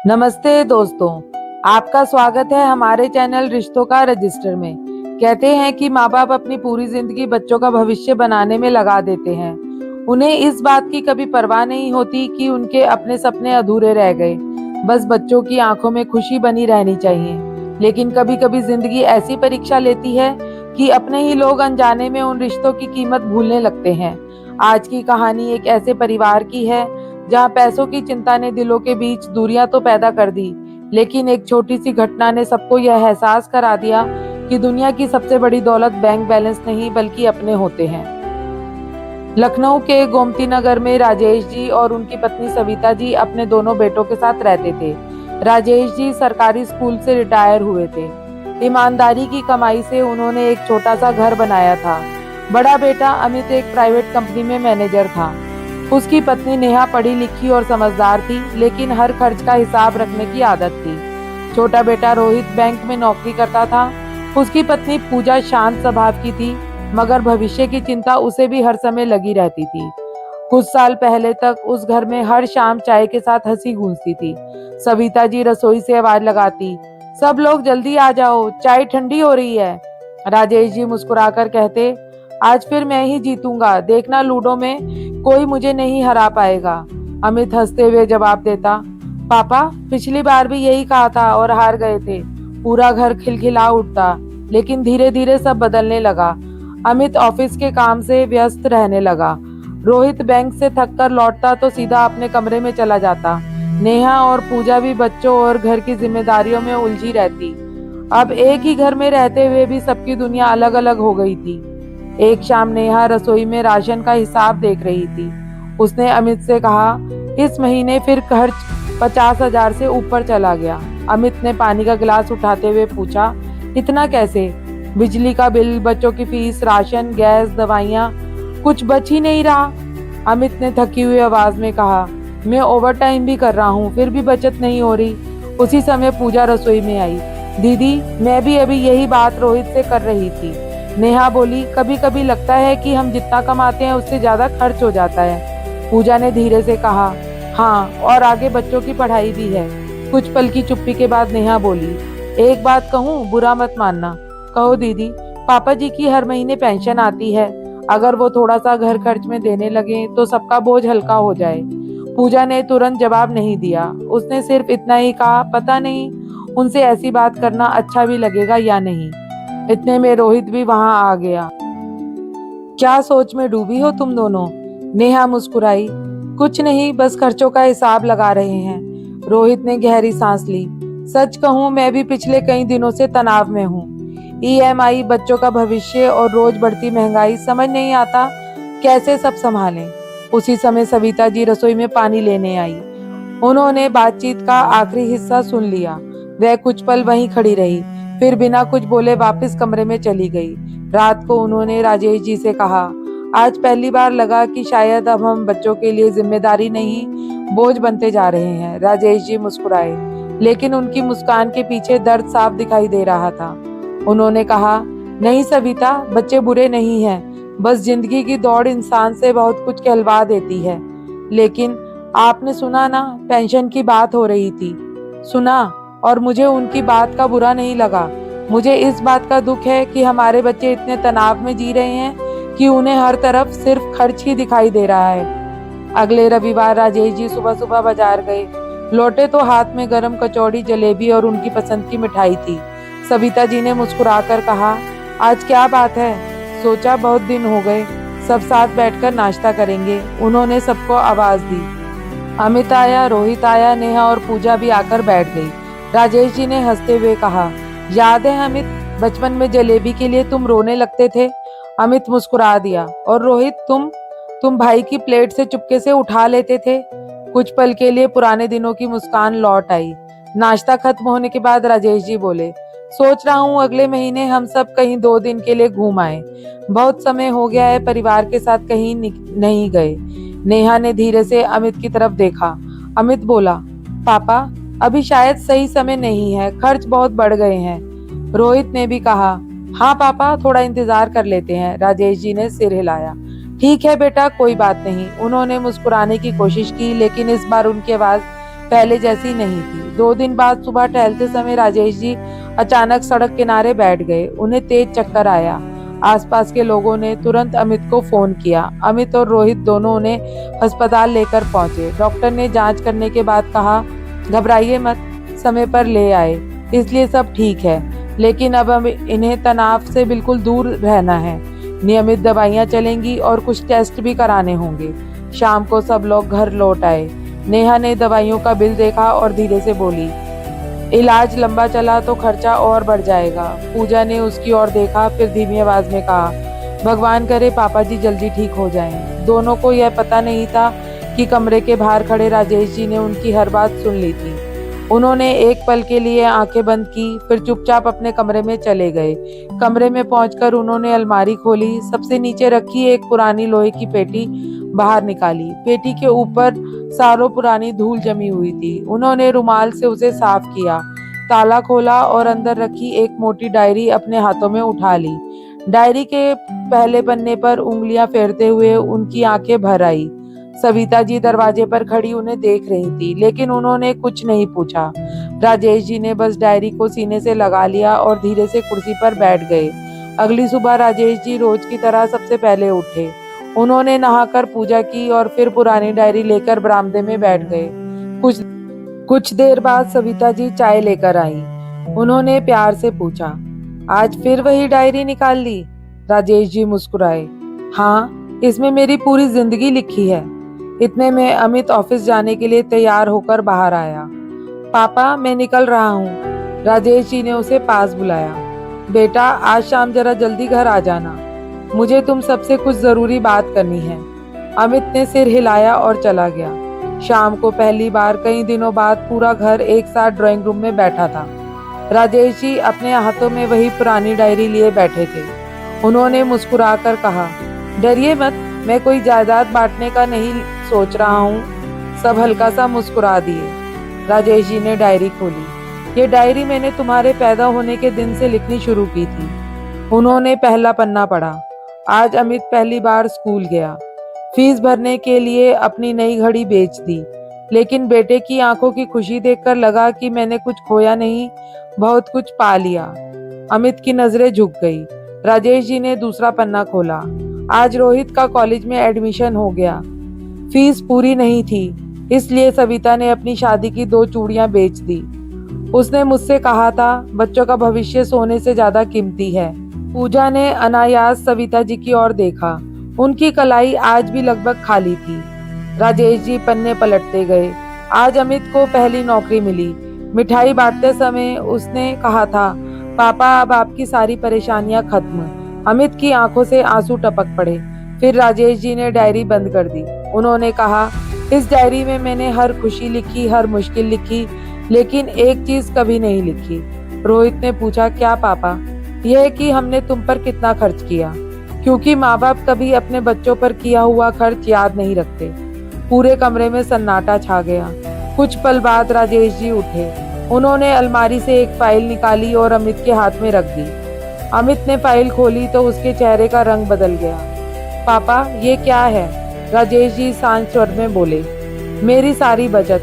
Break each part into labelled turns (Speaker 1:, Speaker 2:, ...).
Speaker 1: नमस्ते दोस्तों, आपका स्वागत है हमारे चैनल रिश्तों का रजिस्टर में। कहते हैं कि माँ बाप अपनी पूरी जिंदगी बच्चों का भविष्य बनाने में लगा देते हैं। उन्हें इस बात की कभी परवाह नहीं होती कि उनके अपने सपने अधूरे रह गए। बस बच्चों की आंखों में खुशी बनी रहनी चाहिए। लेकिन कभी कभी जिंदगी ऐसी परीक्षा लेती है कि अपने ही लोग अनजाने में उन रिश्तों की कीमत भूलने लगते हैं। आज की कहानी एक ऐसे परिवार की है जहां पैसों की चिंता ने दिलों के बीच दूरियां तो पैदा कर दी, लेकिन एक छोटी सी घटना ने सबको यह एहसास करा दिया कि दुनिया की सबसे बड़ी दौलत बैंक बैलेंस नहीं बल्कि अपने होते हैं। लखनऊ के गोमती नगर में राजेश जी और उनकी पत्नी सविता जी अपने दोनों बेटों के साथ रहते थे। राजेश जी सरकारी स्कूल से रिटायर हुए थे। ईमानदारी की कमाई से उन्होंने एक छोटा सा घर बनाया था। बड़ा बेटा अमित एक प्राइवेट कंपनी में मैनेजर था। उसकी पत्नी नेहा पढ़ी लिखी और समझदार थी, लेकिन हर खर्च का हिसाब रखने की आदत थी। छोटा बेटा रोहित बैंक में नौकरी करता था। उसकी पत्नी पूजा शांत स्वभाव की थी, मगर भविष्य की चिंता उसे भी हर समय लगी रहती थी। कुछ साल पहले तक उस घर में हर शाम चाय के साथ हंसी गूंजती थी। सविता जी रसोई से आवाज लगाती, सब लोग जल्दी आ जाओ, चाय ठंडी हो रही है। राजेश जी मुस्कुराकर कहते, आज फिर मैं ही जीतूंगा, देखना लूडो में कोई मुझे नहीं हरा पाएगा। अमित हंसते हुए जवाब देता, पापा पिछली बार भी यही कहा था और हार गए थे। पूरा घर खिलखिला उठता। लेकिन धीरे धीरे सब बदलने लगा। अमित ऑफिस के काम से व्यस्त रहने लगा। रोहित बैंक से थककर लौटता तो सीधा अपने कमरे में चला जाता। नेहा और पूजा भी बच्चों और घर की जिम्मेदारियों में उलझी रहती। अब एक ही घर में रहते हुए भी सबकी दुनिया अलग अलग हो गई थी। एक शाम नेहा रसोई में राशन का हिसाब देख रही थी। उसने अमित से कहा, इस महीने फिर खर्च 50,000 से ऊपर चला गया। अमित ने पानी का गिलास उठाते हुए पूछा, इतना कैसे? बिजली का बिल, बच्चों की फीस, राशन, गैस, दवाइयाँ, कुछ बच ही नहीं रहा। अमित ने थकी हुई आवाज में कहा, मैं ओवर टाइम भी कर रहा हूँ, फिर भी बचत नहीं हो रही। उसी समय पूजा रसोई में आई। दीदी, मैं भी अभी यही बात रोहित से कर रही थी। नेहा बोली, कभी कभी लगता है कि हम जितना कमाते हैं उससे ज्यादा खर्च हो जाता है। पूजा ने धीरे से कहा, हाँ, और आगे बच्चों की पढ़ाई भी है। कुछ पल की चुप्पी के बाद नेहा बोली, एक बात कहूँ, बुरा मत मानना। कहो दीदी। पापा जी की हर महीने पेंशन आती है, अगर वो थोड़ा सा घर खर्च में देने लगे तो सबका बोझ हल्का हो जाए। पूजा ने तुरंत जवाब नहीं दिया। उसने सिर्फ इतना ही कहा, पता नहीं उनसे ऐसी बात करना अच्छा भी लगेगा या नहीं। इतने में रोहित भी वहां आ गया। क्या सोच में डूबी हो तुम दोनों? नेहा मुस्कुराई, कुछ नहीं, बस खर्चों का हिसाब लगा रहे हैं। रोहित ने गहरी सांस ली, सच कहूं मैं भी पिछले कई दिनों से तनाव में हूँ। ईएमआई, बच्चों का भविष्य और रोज बढ़ती महंगाई, समझ नहीं आता कैसे सब संभालें। उसी समय सविता जी रसोई में पानी लेने आई। उन्होंने बातचीत का आखिरी हिस्सा सुन लिया। वह कुछ पल वहीं खड़ी रही, फिर बिना कुछ बोले वापस कमरे में चली गई। रात को उन्होंने राजेश जी से कहा, आज पहली बार लगा कि शायद अब हम बच्चों के लिए जिम्मेदारी नहीं, बोझ बनते जा रहे हैं। राजेश जी मुस्कुराए, लेकिन उनकी मुस्कान के पीछे दर्द साफ दिखाई दे रहा था। उन्होंने कहा, नहीं सविता, बच्चे बुरे नहीं हैं, बस जिंदगी की दौड़ इंसान से बहुत कुछ कहलवा देती है। लेकिन आपने सुना ना, पेंशन की बात हो रही थी। सुना, और मुझे उनकी बात का बुरा नहीं लगा। मुझे इस बात का दुख है कि हमारे बच्चे इतने तनाव में जी रहे हैं कि उन्हें हर तरफ सिर्फ खर्च ही दिखाई दे रहा है। अगले रविवार राजेश जी सुबह सुबह बाजार गए। लौटे तो हाथ में गरम कचौड़ी, जलेबी और उनकी पसंद की मिठाई थी। सविता जी ने मुस्कुराकर कहा, आज क्या बात है? सोचा बहुत दिन हो गए, सब साथ बैठकर नाश्ता करेंगे। उन्होंने सबको आवाज दी। अमित आया, रोहित आया, नेहा और पूजा भी आकर बैठ गई। राजेश जी ने हंसते हुए कहा, याद है अमित, बचपन में जलेबी के लिए तुम रोने लगते थे? अमित मुस्कुरा दिया। और रोहित, तुम भाई की प्लेट से चुपके से उठा लेते थे। कुछ पल के लिए पुराने दिनों की मुस्कान लौट आई। नाश्ता खत्म होने के बाद राजेश जी बोले, सोच रहा हूँ अगले महीने हम सब कहीं 2 दिन के लिए घूम आए। बहुत समय हो गया है परिवार के साथ कहीं नहीं गए। नेहा ने धीरे से अमित की तरफ देखा। अमित बोला, पापा अभी शायद सही समय नहीं है, खर्च बहुत बढ़ गए हैं। रोहित ने भी कहा, हाँ पापा, थोड़ा इंतजार कर लेते हैं। राजेश जी ने सिर हिलाया। ठीक है बेटा, कोई बात नहीं। उन्होंने मुस्कुराने की कोशिश की, लेकिन इस बार उनकी आवाज पहले जैसी नहीं थी। 2 दिन बाद सुबह टहलते समय राजेश जी अचानक सड़क किनारे बैठ गए। उन्हें तेज चक्कर आया। आसपास के लोगों ने तुरंत अमित को फोन किया। अमित और रोहित दोनों उन्हें अस्पताल लेकर पहुंचे। डॉक्टर ने जांच करने के बाद कहा, घबराइए मत, समय पर ले आए इसलिए सब ठीक है, लेकिन अब हम इन्हें तनाव से बिल्कुल दूर रहना है। नियमित दवाइयां चलेंगी और कुछ टेस्ट भी कराने होंगे। शाम को सब लोग घर लौट आए। नेहा ने दवाइयों का बिल देखा और धीरे से बोली, इलाज लंबा चला तो खर्चा और बढ़ जाएगा। पूजा ने उसकी ओर देखा, फिर धीमी आवाज में कहा, भगवान करे पापा जी जल्दी ठीक हो जाएं। दोनों को यह पता नहीं था कि कमरे के बाहर खड़े राजेश जी ने उनकी हर बात सुन ली थी। उन्होंने एक पल के लिए आंखें बंद की, फिर चुपचाप अपने कमरे में चले गए। कमरे में पहुंचकर उन्होंने अलमारी खोली, सबसे नीचे रखी एक पुरानी लोहे की पेटी बाहर निकाली। पेटी के ऊपर सालों पुरानी धूल जमी हुई थी। उन्होंने रुमाल से उसे साफ किया, ताला खोला और अंदर रखी एक मोटी डायरी अपने हाथों में उठा ली। डायरी के पहले पन्ने पर उंगलियां फेरते हुए उनकी आंखें भर आई। सविता जी दरवाजे पर खड़ी उन्हें देख रही थी, लेकिन उन्होंने कुछ नहीं पूछा। राजेश जी ने बस डायरी को सीने से लगा लिया और धीरे से कुर्सी पर बैठ गए। अगली सुबह राजेश जी रोज की तरह सबसे पहले उठे। उन्होंने नहाकर पूजा की और फिर पुरानी डायरी लेकर बरामदे में बैठ गए। कुछ देर बाद सविता जी चाय लेकर आई। उन्होंने प्यार से पूछा, आज फिर वही डायरी निकाल ली? राजेश जी मुस्कुराए, हाँ, इसमें मेरी पूरी जिंदगी लिखी है। इतने में अमित ऑफिस जाने के लिए तैयार होकर बाहर आया। पापा, मैं निकल रहा हूँ। राजेश जी ने उसे पास बुलाया। बेटा, आज शाम जरा जल्दी घर आ जाना, मुझे तुम सबसे कुछ जरूरी बात करनी है। अमित ने सिर हिलाया और चला गया। शाम को पहली बार कई दिनों बाद पूरा घर एक साथ ड्राइंग रूम में बैठा था। राजेश जी अपने हाथों में वही पुरानी डायरी लिए बैठे थे। उन्होंने मुस्कुराकर कहा, डरिए मत, मैं कोई जायदाद बांटने का नहीं सोच रहा हूँ। सब हल्का सा मुस्कुरा दिए। राजेश जी ने डायरी खोली। ये डायरी मैंने तुम्हारे पैदा होने के दिन से लिखनी शुरू की थी। उन्होंने पहला पन्ना पढ़ा। आज अमित पहली बार स्कूल गया। फीस भरने के लिए अपनी नई घड़ी बेच दी, लेकिन बेटे की आंखों की खुशी देखकर लगा कि मैंने कुछ खोया नहीं, बहुत कुछ पा लिया। अमित की नजरें झुक गई। राजेश जी ने दूसरा पन्ना खोला। आज रोहित का कॉलेज में एडमिशन हो गया। फीस पूरी नहीं थी, इसलिए सविता ने अपनी शादी की 2 चूड़ियां बेच दी। उसने मुझसे कहा था, बच्चों का भविष्य सोने से ज्यादा कीमती है। पूजा ने अनायास सविता जी की ओर देखा। उनकी कलाई आज भी लगभग खाली थी। राजेश जी पन्ने पलटते गए। आज अमित को पहली नौकरी मिली। मिठाई बांटते समय उसने कहा था, पापा अब आपकी सारी परेशानियां खत्म। अमित की आंखों से आंसू टपक पड़े। फिर राजेश जी ने डायरी बंद कर दी। उन्होंने कहा, इस डायरी में मैंने हर खुशी लिखी, हर मुश्किल लिखी, लेकिन एक चीज कभी नहीं लिखी। रोहित ने पूछा, क्या पापा? यह कि हमने तुम पर कितना खर्च किया, क्योंकि माँ बाप कभी अपने बच्चों पर किया हुआ खर्च याद नहीं रखते। पूरे कमरे में सन्नाटा छा गया। कुछ पल बाद राजेश जी उठे। उन्होंने अलमारी से एक फाइल निकाली और अमित के हाथ में रख दी। अमित ने फाइल खोली तो उसके चेहरे का रंग बदल गया। पापा, ये क्या है? राजेश जी शांत स्वर में बोले, मेरी सारी बचत,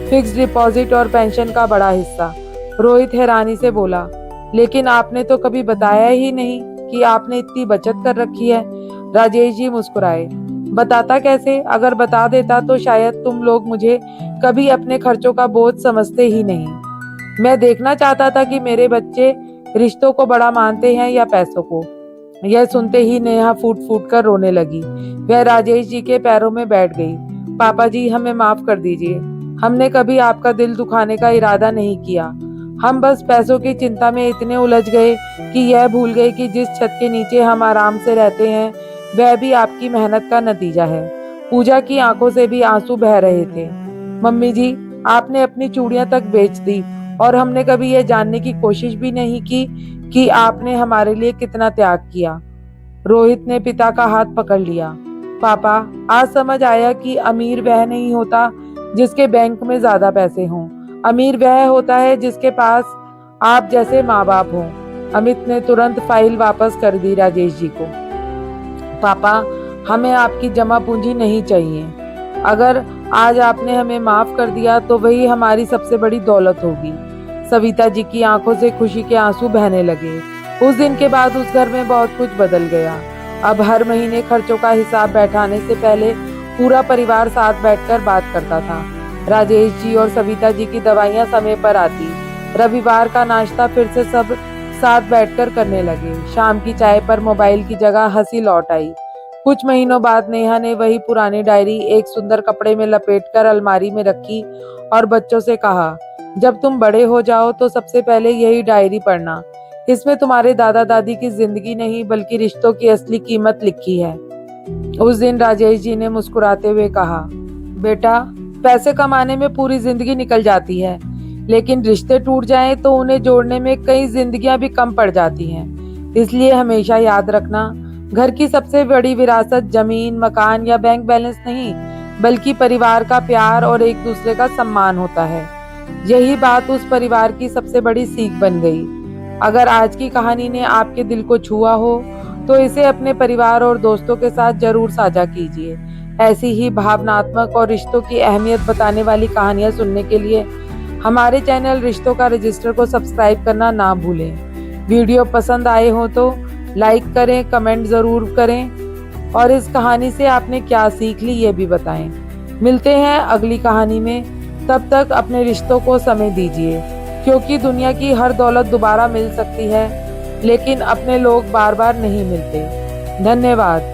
Speaker 1: फिक्स डिपॉजिट और पेंशन का बड़ा हिस्सा। रोहित हैरानी से बोला, लेकिन आपने तो कभी बताया ही नहीं कि आपने इतनी बचत कर रखी है। राजेश जी मुस्कुराए, बताता कैसे? अगर बता देता तो शायद तुम लोग मुझे कभी अपने खर्चों का बोझ समझते ही नहीं। मैं देखना चाहता था कि मेरे बच्चे रिश्तों को बड़ा मानते हैं या पैसों को। यह सुनते ही नेहा फूट फूट कर रोने लगी। वह राजेश जी के पैरों में बैठ गई। पापा जी, हमें माफ कर दीजिए। हमने कभी आपका दिल दुखाने का इरादा नहीं किया। हम बस पैसों की चिंता में इतने उलझ गए कि यह भूल गए कि जिस छत के नीचे हम आराम से रहते हैं वह भी आपकी मेहनत का नतीजा है। पूजा की आंखों से भी आंसू बह रहे थे। मम्मी जी, आपने अपनी चूड़ियां तक बेच दी और हमने कभी यह जानने की कोशिश भी नहीं की कि आपने हमारे लिए कितना त्याग किया। रोहित ने पिता का हाथ पकड़ लिया। पापा, आज समझ आया कि अमीर वह नहीं होता जिसके बैंक में ज्यादा पैसे हों। अमीर वह होता है जिसके पास आप जैसे माँ बाप हों। अमित ने तुरंत फाइल वापस कर दी राजेश जी को। पापा, हमें आपकी जमा पूंजी नहीं चाहिए। अगर आज आपने हमें माफ कर दिया तो वही हमारी सबसे बड़ी दौलत होगी। सविता जी की आंखों से खुशी के आंसू बहने लगे। उस दिन के बाद उस घर में बहुत कुछ बदल गया। अब हर महीने खर्चों का हिसाब बैठाने से पहले पूरा परिवार साथ बैठकर बात करता था। राजेश जी और सविता जी की दवाइयाँ समय पर आती। रविवार का नाश्ता फिर से सब साथ बैठकर करने लगे। शाम की चाय पर मोबाइल की जगह हंसी लौट आई। कुछ महीनों बाद नेहा ने वही पुरानी डायरी एक सुंदर कपड़े में लपेटकर अलमारी में रखी और बच्चों से कहा, जब तुम बड़े हो जाओ तो सबसे पहले यही डायरी पढ़ना। इसमें तुम्हारे दादा दादी की जिंदगी नहीं बल्कि रिश्तों की असली कीमत लिखी है। उस दिन राजेश जी ने मुस्कुराते हुए कहा, बेटा, पैसे कमाने में पूरी जिंदगी निकल जाती है, लेकिन रिश्ते टूट जाएं तो उन्हें जोड़ने में कई जिंदगियां भी कम पड़ जाती हैं। इसलिए हमेशा याद रखना, घर की सबसे बड़ी विरासत जमीन, मकान या बैंक बैलेंस नहीं, बल्कि परिवार का प्यार और एक दूसरे का सम्मान होता है। यही बात उस परिवार की सबसे बड़ी सीख बन गई। अगर आज की कहानी ने आपके दिल को छुआ हो तो इसे अपने परिवार और दोस्तों के साथ जरूर साझा कीजिए। ऐसी ही भावनात्मक और रिश्तों की अहमियत बताने वाली कहानियां सुनने के लिए हमारे चैनल रिश्तों का रजिस्टर को सब्सक्राइब करना ना भूलें। वीडियो पसंद आए हो तो लाइक करें, कमेंट जरूर करें और इस कहानी से आपने क्या सीख ली ये भी बताएं। मिलते हैं अगली कहानी में, तब तक अपने रिश्तों को समय दीजिए, क्योंकि दुनिया की हर दौलत दोबारा मिल सकती है, लेकिन अपने लोग बार बार नहीं मिलते। धन्यवाद।